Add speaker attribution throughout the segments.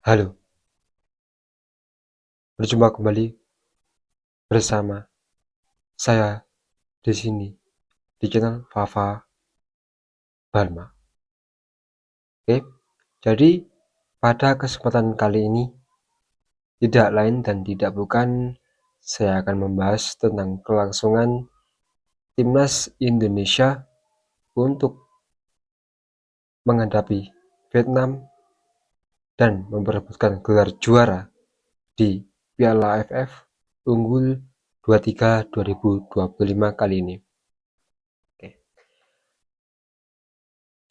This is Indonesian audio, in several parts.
Speaker 1: Halo, berjumpa kembali bersama saya di sini di channel Fafa Barma. Oke, jadi pada kesempatan kali ini tidak lain dan tidak bukan saya akan membahas tentang kelangsungan timnas Indonesia untuk menghadapi Vietnam dan memperebutkan gelar juara di Piala AFF Unggul 23 2025 kali ini. Oke.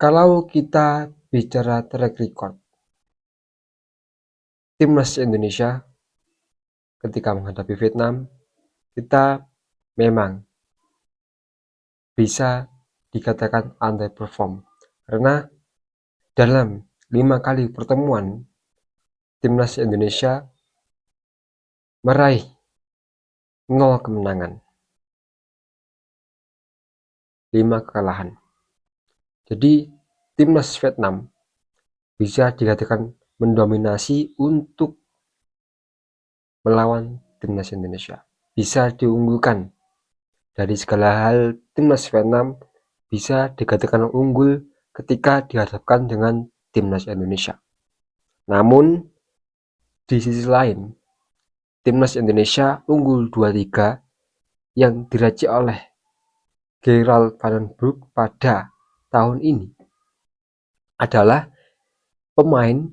Speaker 1: Kalau kita bicara track record timnas Indonesia ketika menghadapi Vietnam, kita memang bisa dikatakan underperform karena dalam 5 kali pertemuan timnas Indonesia meraih 0 kemenangan, 5 kekalahan. Jadi timnas Vietnam bisa dikatakan mendominasi untuk melawan timnas Indonesia. Bisa diunggulkan dari segala hal. Timnas Vietnam bisa dikatakan unggul ketika dihadapkan dengan timnas Indonesia. Namun di sisi lain, timnas Indonesia unggul 2-3 yang diracik oleh Gerald Van den Broek pada tahun ini adalah pemain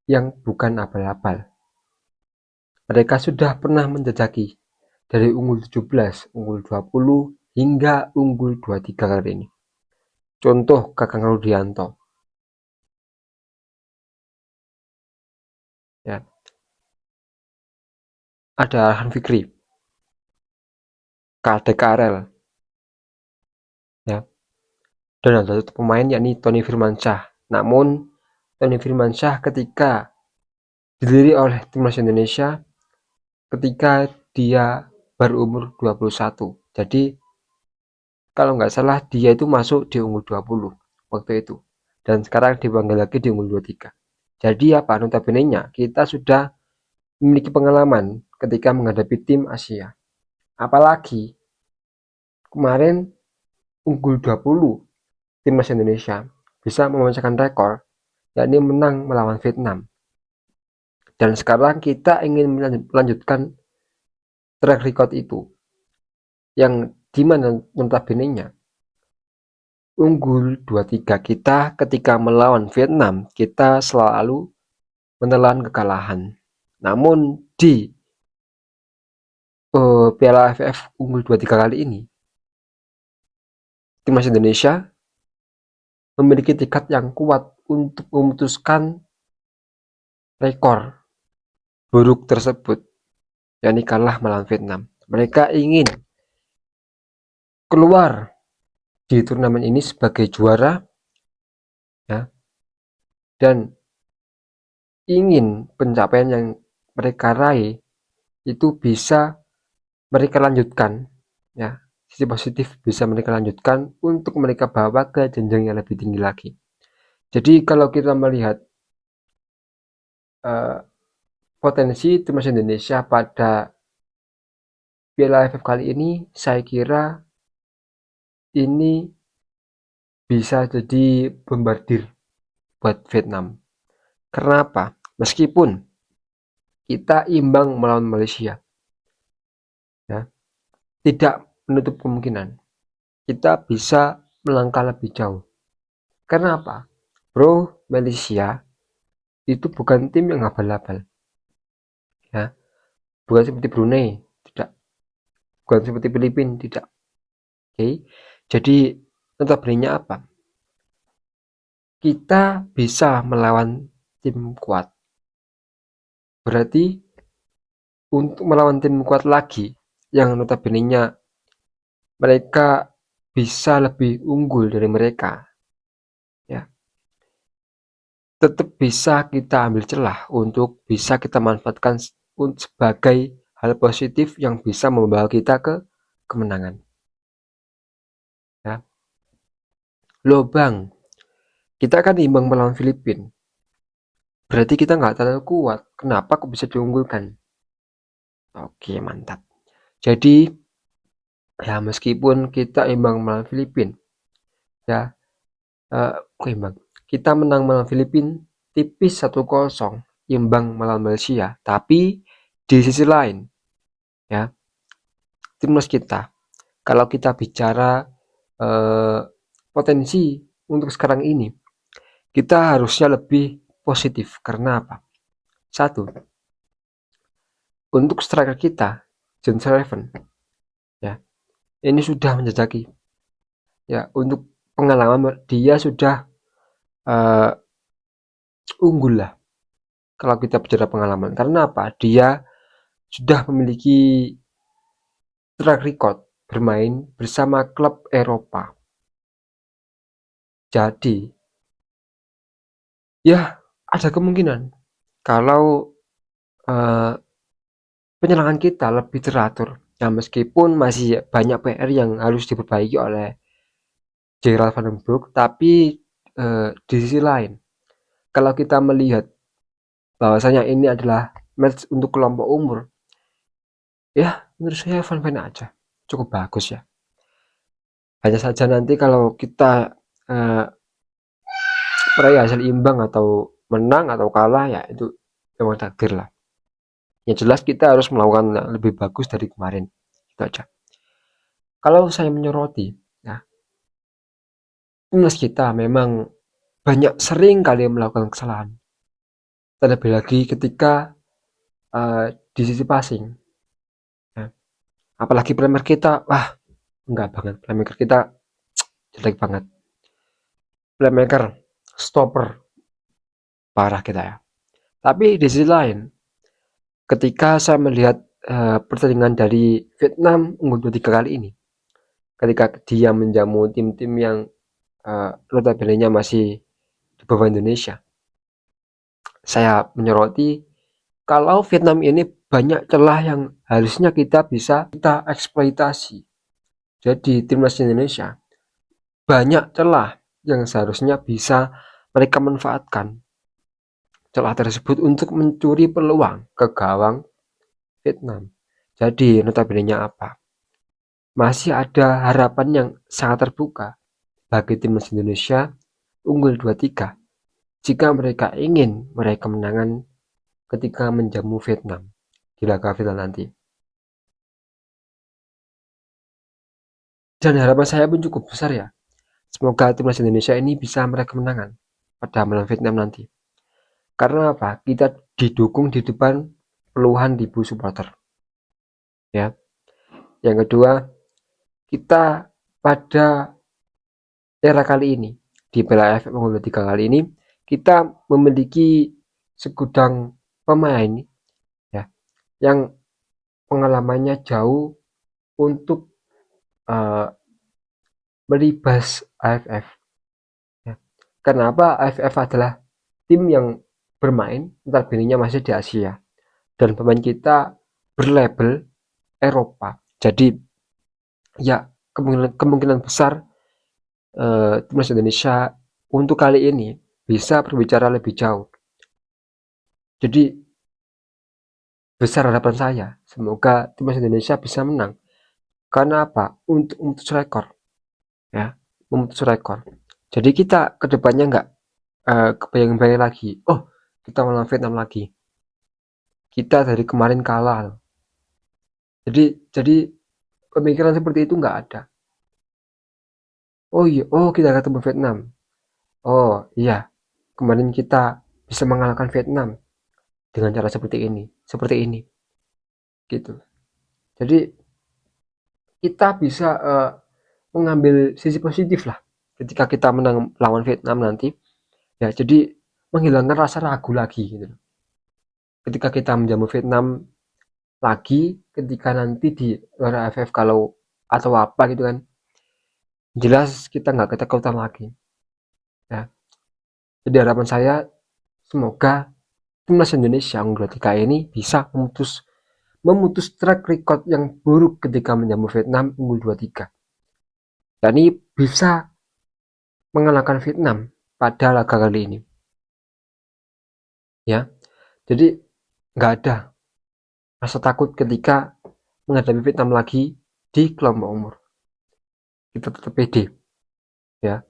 Speaker 1: yang bukan abal-abal. Mereka sudah pernah menjajaki dari unggul 17, unggul 20 hingga unggul 23 kali ini. Contoh Kakang Rudianto. Ya. Ada Arhan Fikri, KDKRL, ya. Dan ada satu pemain yakni Tony Firmansyah. Namun Tony Firmansyah ketika dilirik oleh timnas Indonesia ketika dia berumur 21. Jadi kalau nggak salah dia itu masuk di unggul 20 waktu itu. Dan sekarang dipanggil lagi di unggul 23. Jadi apa, notabene-nya kita sudah memiliki pengalaman ketika menghadapi tim Asia. Apalagi kemarin unggul 20 timnas Indonesia bisa memecahkan rekor yakni menang melawan Vietnam. Dan sekarang kita ingin melanjutkan track record itu yang dimana notabene-nya unggul 2-3 kita ketika melawan Vietnam kita selalu menelan kekalahan. Namun di Piala AFF unggul 2-3 kali ini timnas Indonesia memiliki tekad yang kuat untuk memutuskan rekor buruk tersebut, yakni kalah melawan Vietnam. Mereka ingin keluar di turnamen ini sebagai juara, ya, dan ingin pencapaian yang mereka raih itu bisa mereka lanjutkan, ya, sisi positif bisa mereka lanjutkan untuk mereka bawa ke jenjang yang lebih tinggi lagi. Jadi kalau kita melihat potensi timnas Indonesia pada Piala AFF kali ini, saya kira ini bisa jadi bombardir buat Vietnam. Karena apa? Meskipun kita imbang melawan Malaysia, ya, tidak menutup kemungkinan kita bisa melangkah lebih jauh. Karena apa? Bro, Malaysia itu bukan tim yang abal-abal, ya, bukan seperti Brunei, tidak, bukan seperti Filipina, tidak. Oke, jadi notabene apa? Kita bisa melawan tim kuat. Berarti untuk melawan tim kuat lagi yang notabene-nya mereka bisa lebih unggul dari mereka, ya, tetap bisa kita ambil celah untuk bisa kita manfaatkan sebagai hal positif yang bisa membawa kita ke kemenangan, ya. Loh bang, kita kan imbang melawan Filipina, Berarti kita nggak terlalu kuat. Kenapa kok bisa diunggulkan? Oke, mantap. Jadi, ya meskipun kita imbang melawan Filipina, ya imbang. Kita menang melawan Filipina tipis 1-0, imbang melawan Malaysia. Tapi di sisi lain, ya timnas kita, kalau kita bicara eh, potensi untuk sekarang ini, kita harusnya lebih positif. Karena apa? Satu, untuk striker kita, John Sullivan, ya ini sudah menjajaki, ya untuk pengalaman dia sudah uh, unggul lah kalau kita bicara pengalaman. Karena apa? Dia sudah memiliki track record bermain bersama klub Eropa. Jadi, ya ada kemungkinan kalau uh, penyerangan kita lebih teratur. Ya meskipun masih banyak PR yang harus diperbaiki oleh Gerald Van den Broek, tapi di sisi lain, kalau kita melihat bahwasanya ini adalah match untuk kelompok umur, ya menurut saya fan-fan aja, cukup bagus ya. Hanya saja nanti kalau kita uh, meraih hasil imbang atau menang atau kalah, ya itu memang takdir lah. Yang jelas kita harus melakukan lebih bagus dari kemarin, itu aja. Kalau saya menyoroti, ya timnas kita memang banyak sering kali melakukan kesalahan. Terlebih lagi ketika di sisi passing, ya. Apalagi playmaker kita, wah enggak banget, playmaker kita jelek banget. Playmaker, stopper, parah kita ya. Tapi di sisi lain, ketika saya melihat pertandingan dari Vietnam unggul 2-3 kali ini, ketika dia menjamu tim-tim yang notabene-nya masih di bawah Indonesia, saya menyoroti kalau Vietnam ini banyak celah yang harusnya kita eksploitasi. Jadi timnas Indonesia banyak celah yang seharusnya bisa mereka manfaatkan celah tersebut untuk mencuri peluang ke gawang Vietnam. Jadi notabene-nya apa? Masih ada harapan yang sangat terbuka bagi timnas Indonesia unggul 2-3 jika mereka ingin meraih kemenangan ketika menjamu Vietnam di laga final nanti. Dan harapan saya pun cukup besar ya. Semoga timnas Indonesia ini bisa meraih kemenangan pada melawan Vietnam nanti. Karena apa? Kita didukung di depan puluhan ribu supporter. Ya. Yang kedua, kita pada era kali ini di Piala AFF U23 kali ini kita memiliki segudang pemain ya yang pengalamannya jauh untuk uh, melibas AFF. Ya. Kenapa AFF adalah tim yang bermain notabene masih di Asia dan pemain kita berlabel Eropa. Jadi ya kemungkinan besar timnas Indonesia untuk kali ini bisa berbicara lebih jauh. Jadi besar harapan saya, semoga timnas Indonesia bisa menang. Karena apa? Untuk memutus rekor, ya, memutus rekor. Jadi kita kedepannya nggak kebayang-bayang lagi. Oh, kita melawan Vietnam lagi. Kita dari kemarin kalah. Jadi pemikiran seperti itu nggak ada. Oh iya, oh kita ketemu Vietnam. Oh iya, kemarin kita bisa mengalahkan Vietnam dengan cara seperti ini, gitu. Jadi kita bisa mengambil sisi positif lah ketika kita menang lawan Vietnam nanti. Ya, jadi menghilangkan rasa ragu lagi gitu. Ketika kita menjamu Vietnam lagi, ketika nanti di luar AFF kalau atau apa gitu kan, jelas kita nggak ketakutan lagi. Ya, jadi harapan saya semoga timnas Indonesia U23 ini bisa memutus track record yang buruk ketika menjamu Vietnam unggul 2-3. Dan ini bisa mengalahkan Vietnam pada laga kali ini. ya. Jadi nggak ada rasa takut ketika menghadapi Vietnam lagi di kelompok umur. Kita tetap pede, ya.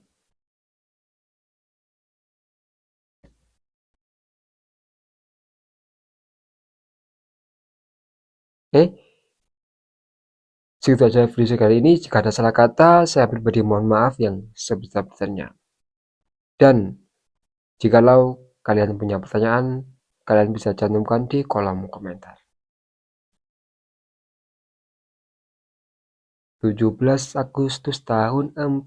Speaker 1: Oke, segitu aja video kali ini. Jika ada salah kata, saya pribadi mohon maaf yang sebesar-besarnya. Dan jikalau kalian punya pertanyaan, kalian bisa cantumkan di kolom komentar. 17 Agustus tahun 45.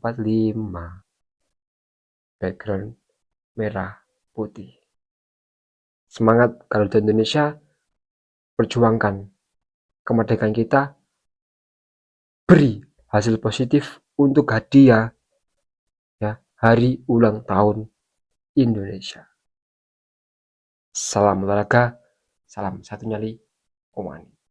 Speaker 1: Background merah putih. Semangat Garuda Indonesia, perjuangkan kemerdekaan kita, beri hasil positif untuk hadiah, ya, hari ulang tahun Indonesia. Salam olahraga, salam satu nyali, Omani.